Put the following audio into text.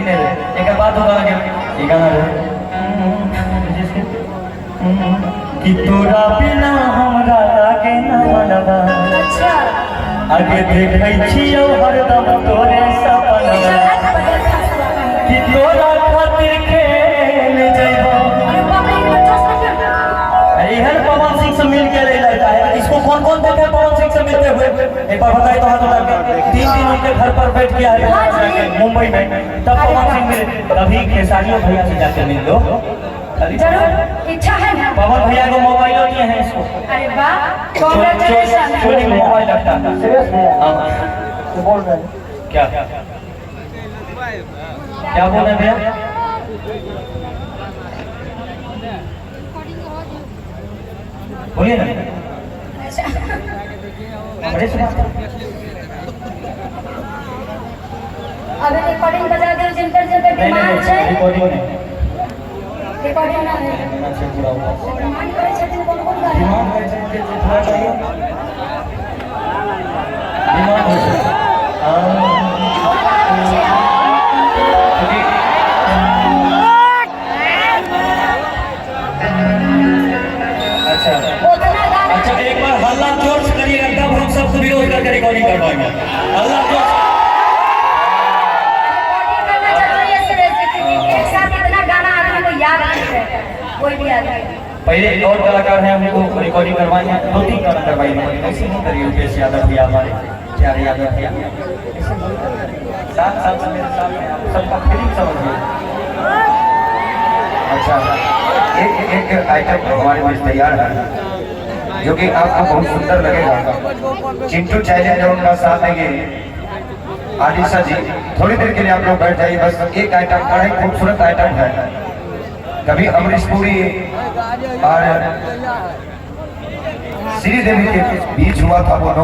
एक बात होगा ना ये गाना कि तोरा बिना हमरा लागे ना मनवा अच्छा आगे देखै छियौ हरदम तोरे सपना कि तोरा खातिर खेल जइबो। इहन पवन सिंह से मिल के लड़का है। इसको कौन कौन देखे पवन सिंह से मिलते हुए? एक बार बताइए तो हाथ उठा के। 3 दिन उनके घर पर बैठ के आए मुंबई में, तब पवन सिंह मिले। कभी खेसारियों भैया से जाके मिल लो, जरूर इच्छा है ना। पवन भैया को मोबाइल दिए हैं इसको। अरे वाह कांग्रेचुलेशन। चोरी मोबाइल लगता है। हाँ तो बोल रहे हैं क्या क्या बोल रहे हैं भैया? बोलिए ना। बड़े से बात अभी रिकॉर्डिंग बजा दो जिनकर जिनकर डिमांड है। रिकॉर्डिंग नहीं, रिकॉर्डिंग ना है से पूरा हुआ डिमांड करे छथिन कौन कौन गाना दिमाग में जितना चाहिए दिमाग हो अच्छा उतना गाना अच्छा एक बार हल्ला जोर से करिएगा तब हम सबको विरोध करके रिकॉर्डिंग करवाएंगे। हल्ला जोर रिकॉर्डिंग करना जरूरी है सुरेश जी क्योंकि एक साथ इतना गाना आदमी को याद नहीं रहता कोई भी आदमी। पहले एक और कलाकार हैं उनको रिकॉर्डिंग करवाई है, 2-3 गाना करवाई है। ऐसे नहीं करिए रुपेश यादव भैया हमारे प्यारे यादव भैया साथ साथ मेरे साथ में आप सबका फीलिंग समझिए। अच्छा एक आइटम हमारे पास तैयार है जो कि आपको बहुत सुंदर लगेगा। चिंटू चैलेंज उनका साथ देंगे आलिशा जी। थोड़ी देर के लिए आप लोग बैठ जाइए। बस एक आइटम बड़ा ही खूबसूरत आइटम है। कभी अमरीश पुरी और श्रीदेवी के बीच हुआ था वो